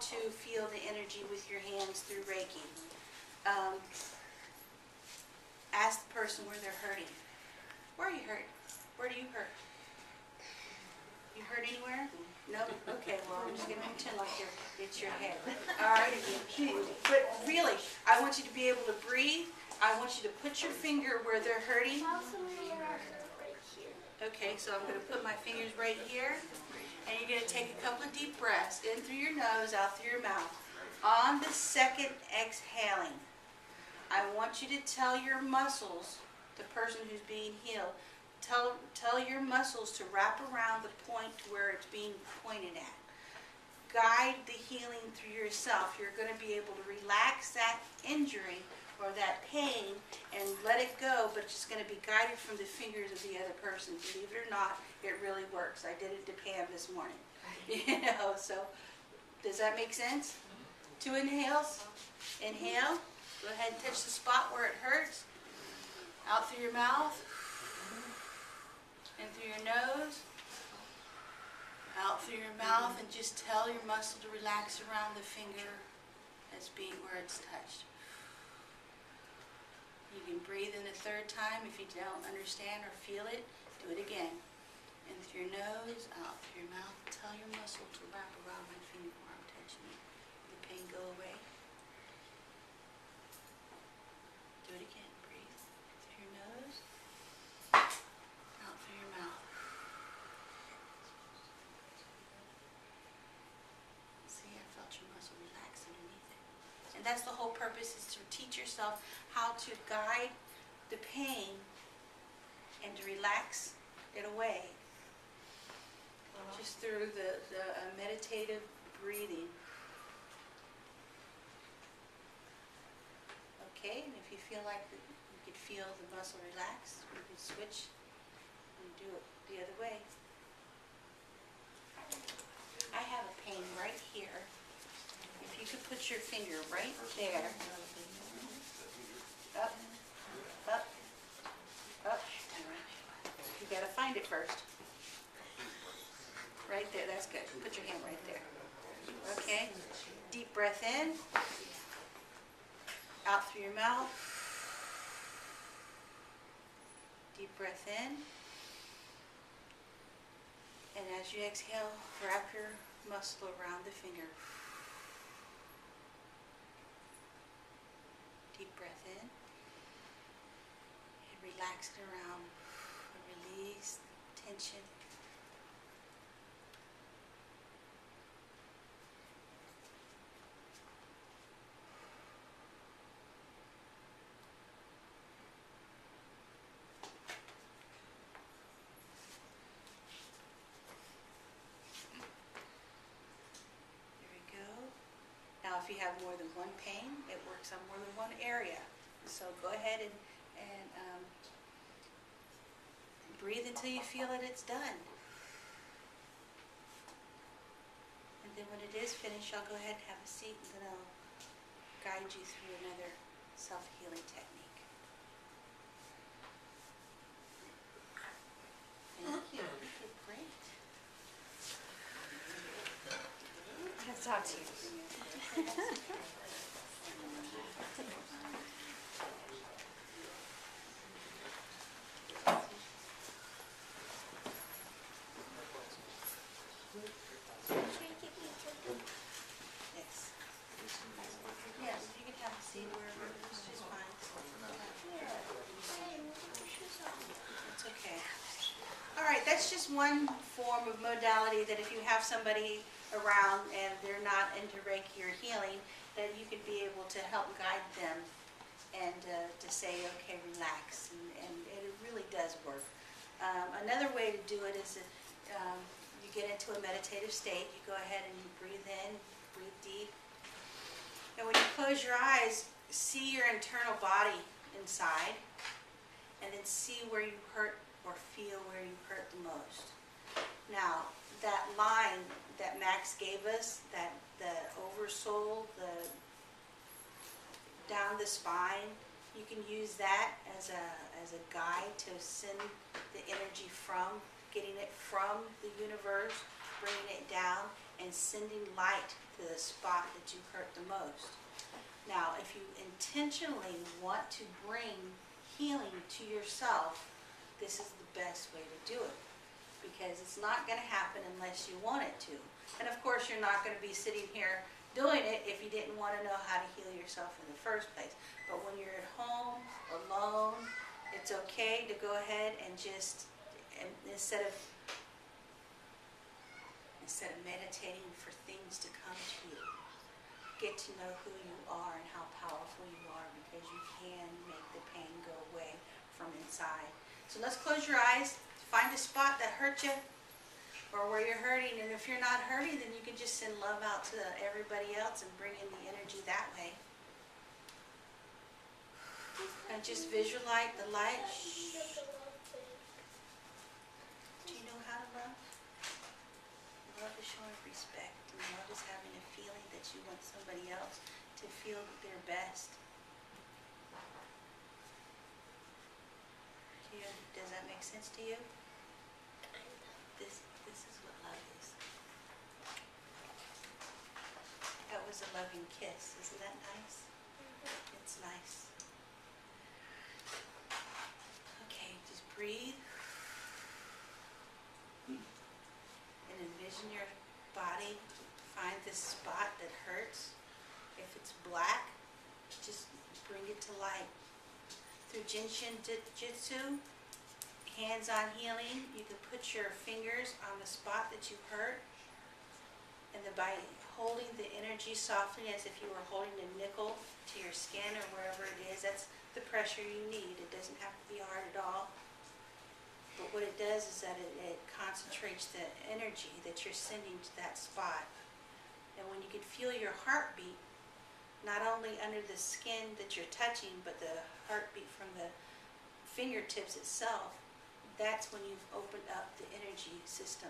to feel the energy with your hands through Reiki. Ask the person where they're hurting. Where are you hurt? Where do you hurt? You hurt anywhere? No? Okay, well, I'm just going to pretend like it's your head. All right. But really, I want you to be able to breathe. I want you to put your finger where they're hurting. Okay, so I'm going to put my fingers right here. And you're going to take a couple of deep breaths, in through your nose, out through your mouth. On the second exhaling, I want you to tell your muscles, the person who's being healed, tell your muscles to wrap around the point where it's being pointed at. Guide the healing through yourself. You're going to be able to relax that injury or that pain and let it go, but it's going to be guided from the fingers of the other person. Believe it or not, it really works. I did it to Pam this morning. So does that make sense? 2 inhales. Inhale. Go ahead and touch the spot where it hurts. Out through your mouth. In through your nose. Out through your mouth, and just tell your muscle to relax around the finger as being where it's touched. You can breathe in a third time. If you don't understand or feel it, do it again. In through your nose, out through your mouth. Tell your muscle to wrap around my finger where I'm touching it. The pain go away. Do it again. Breathe through your nose, out through your mouth. See, I felt your muscle relax underneath it. And that's the whole purpose, is to teach yourself how to guide the pain and to relax it away. Just through the meditative breathing. Okay, and if you feel like you could feel the muscle relax, you can switch and do it the other way. I have a pain right here. If you could put your finger right there. Up, up, up. You gotta find it first. Right there, that's good. Put your hand right there. Okay, deep breath in. Out through your mouth. Deep breath in. And as you exhale, wrap your muscle around the finger. Deep breath in. And relax it around. And release tension. Now, if you have more than one pain, it works on more than one area. So go ahead and breathe until you feel that it's done. And then when it is finished, I'll go ahead and have a seat, and then I'll guide you through another self-healing technique. Thank you. Great. Let's talk to you. Yes. Yes, you can have a seat wherever, it's just fine. It's okay. All right, that's just one form of modality that if you have somebody around and they're not into Reiki or healing, that you could be able to help guide them and to say, okay, relax, and it really does work. Another way to do it is that you get into a meditative state. You go ahead and you breathe in, breathe deep, and when you close your eyes, see your internal body inside, and then see where you hurt or feel where you hurt the most. Now, that line that Max gave us, that the oversoul, the down the spine, you can use that as a guide to send the energy from, getting it from the universe, bringing it down, and sending light to the spot that you hurt the most. Now, if you intentionally want to bring healing to yourself, this is the best way to do it, because it's not going to happen unless you want it to. And of course, you're not going to be sitting here doing it if you didn't want to know how to heal yourself in the first place. But when you're at home, alone, it's okay to go ahead and just, instead of meditating for things to come to you, get to know who you are and how powerful you are, because you can make the pain go away from inside. So let's close your eyes, find a spot that hurt you or where you're hurting, and if you're not hurting, then you can just send love out to everybody else and bring in the energy that way. And just visualize the light. Do you know how to love? Love is showing respect, and love is having a feeling that you want somebody else to feel that they're best. Does that make sense to you? This is what love is. That was a loving kiss. Isn't that nice? It's nice. Okay, just breathe. And envision your body. Find this spot that hurts. If it's black, just bring it to light. Through Jinshin Jitsu, hands-on healing, you can put your fingers on the spot that you hurt, and then by holding the energy softly as if you were holding a nickel to your skin or wherever it is, that's the pressure you need. It doesn't have to be hard at all. But what it does is that it concentrates the energy that you're sending to that spot. And when you can feel your heartbeat, not only under the skin that you're touching, but the heartbeat from the fingertips itself, that's when you've opened up the energy system.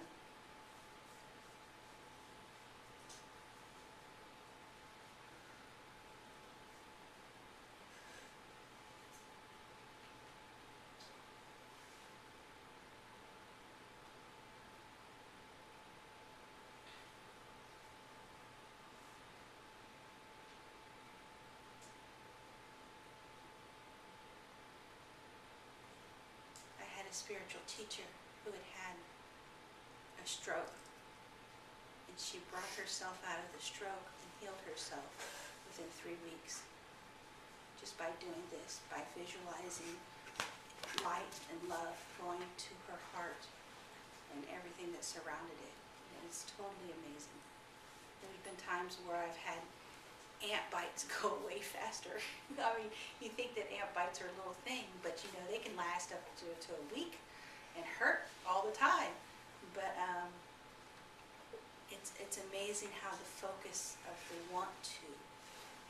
A spiritual teacher who had a stroke, and she brought herself out of the stroke and healed herself within 3 weeks just by doing this, by visualizing light and love going to her heart and everything that surrounded it. And it's totally amazing. There's been times where I've had ant bites go away faster. I mean, you think that ant bites are a little thing, but you know, they can last up to a week and hurt all the time. But it's amazing how the focus of the want to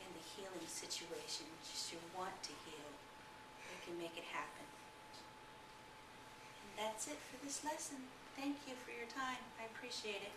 in the healing situation, just your want to heal, you can make it happen. And that's it for this lesson. Thank you for your time. I appreciate it.